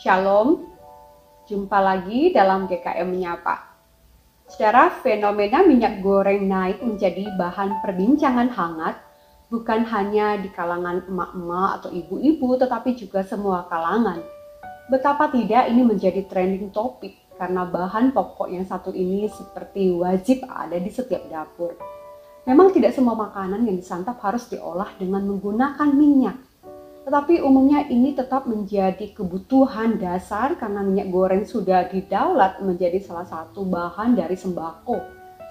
Shalom, jumpa lagi dalam GKM Menyapa. Saudara, fenomena minyak goreng naik menjadi bahan perbincangan hangat bukan hanya di kalangan emak-emak atau ibu-ibu, tetapi juga semua kalangan. Betapa tidak ini menjadi trending topik karena bahan pokok yang satu ini seperti wajib ada di setiap dapur. Memang tidak semua makanan yang disantap harus diolah dengan menggunakan minyak. Tetapi umumnya ini tetap menjadi kebutuhan dasar karena minyak goreng sudah didaulat menjadi salah satu bahan dari sembako,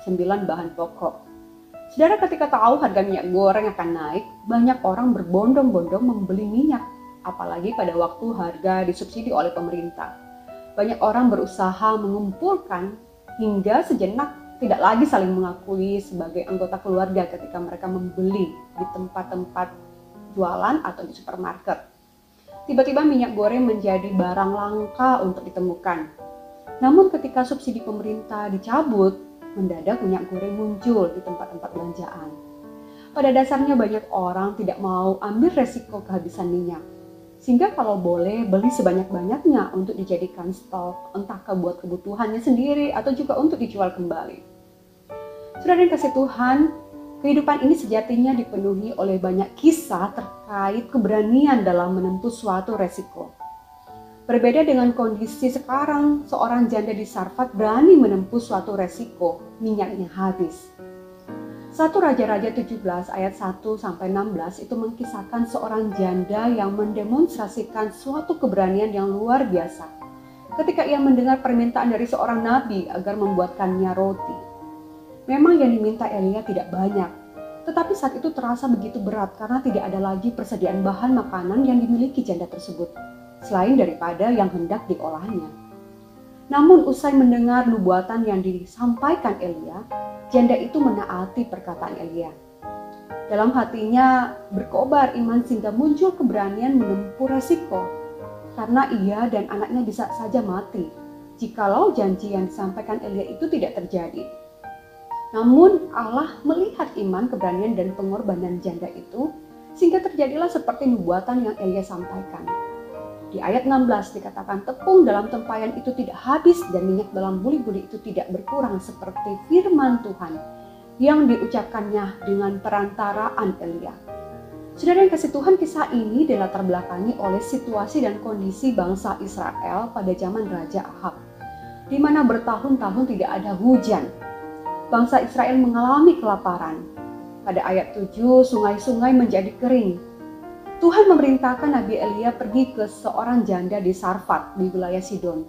9 bahan pokok. Saudara, ketika tahu harga minyak goreng akan naik, banyak orang berbondong-bondong membeli minyak, apalagi pada waktu harga disubsidi oleh pemerintah. Banyak orang berusaha mengumpulkan hingga sejenak tidak lagi saling mengakui sebagai anggota keluarga ketika mereka membeli di tempat-tempat jualan atau di supermarket. Tiba-tiba minyak goreng menjadi barang langka untuk ditemukan. Namun ketika subsidi pemerintah dicabut, mendadak minyak goreng muncul di tempat-tempat belanjaan. Pada dasarnya banyak orang tidak mau ambil resiko kehabisan minyak. Sehingga kalau boleh beli sebanyak-banyaknya untuk dijadikan stok, entah buat kebutuhannya sendiri atau juga untuk dijual kembali. Saudara yang kasih Tuhan, kehidupan ini sejatinya dipenuhi oleh banyak kisah terkait keberanian dalam menempuh suatu resiko. Berbeda dengan kondisi sekarang, seorang janda di Sarfat berani menempuh suatu resiko, minyaknya habis. 1 Raja-Raja 17 ayat 1-16 itu mengkisahkan seorang janda yang mendemonstrasikan suatu keberanian yang luar biasa ketika ia mendengar permintaan dari seorang nabi agar membuatkannya roti. Memang yang diminta Elia tidak banyak, tetapi saat itu terasa begitu berat karena tidak ada lagi persediaan bahan makanan yang dimiliki janda tersebut, selain daripada yang hendak diolahnya. Namun usai mendengar nubuatan yang disampaikan Elia, janda itu menaati perkataan Elia. Dalam hatinya berkobar iman sehingga muncul keberanian menempuh resiko, karena ia dan anaknya bisa saja mati jikalau janji yang disampaikan Elia itu tidak terjadi. Namun Allah melihat iman, keberanian, dan pengorbanan janda itu sehingga terjadilah seperti nubuatan yang Elia sampaikan. Di ayat 16 dikatakan tepung dalam tempayan itu tidak habis dan minyak dalam buli-buli itu tidak berkurang seperti firman Tuhan yang diucapkannya dengan perantaraan Elia. Saudara yang kasih Tuhan, kisah ini dilatar belakangi oleh situasi dan kondisi bangsa Israel pada zaman Raja Ahab, di mana bertahun-tahun tidak ada hujan. Bangsa Israel mengalami kelaparan. Pada ayat 7, sungai-sungai menjadi kering. Tuhan memerintahkan Nabi Elia pergi ke seorang janda di Sarfat di wilayah Sidon.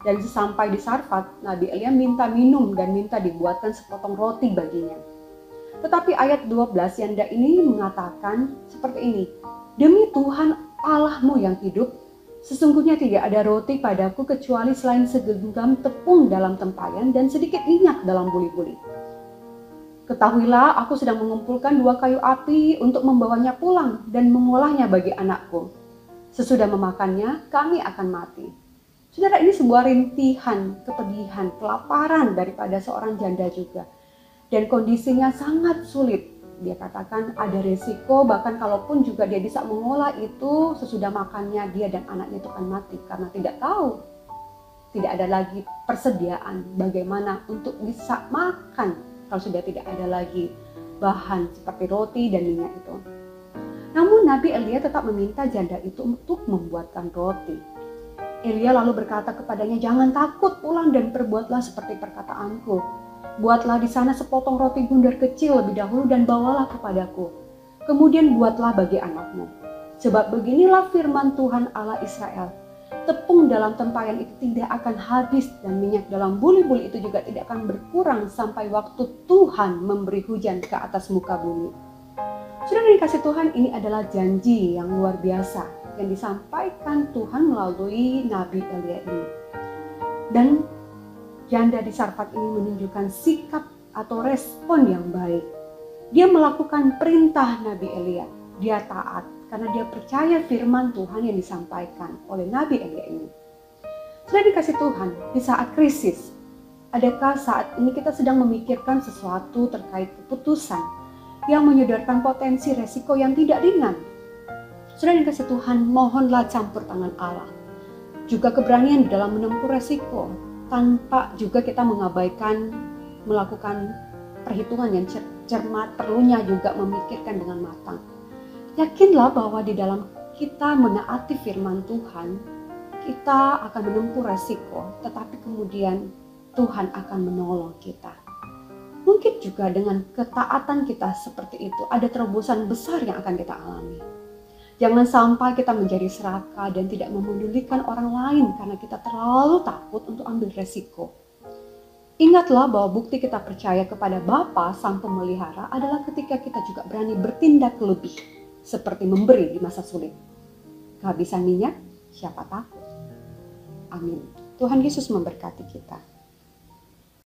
Dan sesampai di Sarfat, Nabi Elia minta minum dan minta dibuatkan sepotong roti baginya. Tetapi ayat 12 janda ini mengatakan seperti ini, "Demi Tuhan Allahmu yang hidup, sesungguhnya tidak ada roti padaku kecuali selain segenggam tepung dalam tempayan dan sedikit minyak dalam buli-buli. Ketahuilah aku sedang mengumpulkan 2 kayu api untuk membawanya pulang dan mengolahnya bagi anakku. Sesudah memakannya kami akan mati." Saudara, ini sebuah rintihan, kepedihan, kelaparan daripada seorang janda juga. Dan kondisinya sangat sulit. Dia katakan ada resiko, bahkan kalaupun juga dia bisa mengolah itu, sesudah makannya dia dan anaknya itu akan mati karena tidak tahu. Tidak ada lagi persediaan bagaimana untuk bisa makan kalau sudah tidak ada lagi bahan seperti roti dan minyak itu. Namun Nabi Elia tetap meminta janda itu untuk membuatkan roti. Elia lalu berkata kepadanya, "Jangan takut, pulang dan perbuatlah seperti perkataanku. Buatlah di sana sepotong roti bundar kecil lebih dahulu dan bawalah kepadaku. Kemudian buatlah bagi anakmu. Sebab beginilah firman Tuhan Allah Israel. Tepung dalam tempayan itu tidak akan habis dan minyak dalam buli-buli itu juga tidak akan berkurang sampai waktu Tuhan memberi hujan ke atas muka bumi." Saudara yang dikasih Tuhan, ini adalah janji yang luar biasa yang disampaikan Tuhan melalui Nabi Elia ini. Dan janda di Sarfat ini menunjukkan sikap atau respon yang baik. Dia melakukan perintah Nabi Elia. Dia taat karena dia percaya firman Tuhan yang disampaikan oleh Nabi Elia ini. Sudah dikasih Tuhan, di saat krisis, adakah saat ini kita sedang memikirkan sesuatu terkait keputusan yang menyodorkan potensi resiko yang tidak ringan? Sudah dikasih Tuhan, mohonlah campur tangan Allah. juga keberanian di dalam menempuh resiko, tanpa juga kita mengabaikan melakukan perhitungan yang cermat, perlunya juga memikirkan dengan matang. Yakinlah bahwa di dalam kita menaati firman Tuhan, kita akan menempuh resiko, tetapi kemudian Tuhan akan menolong kita. Mungkin juga dengan ketaatan kita seperti itu, ada terobosan besar yang akan kita alami. Jangan sampai kita menjadi serakah dan tidak memedulikan orang lain karena kita terlalu takut untuk ambil resiko. Ingatlah bahwa bukti kita percaya kepada Bapa Sang Pemelihara adalah ketika kita juga berani bertindak lebih, seperti memberi di masa sulit. Kehabisan minyak, siapa takut? Amin. Tuhan Yesus memberkati kita.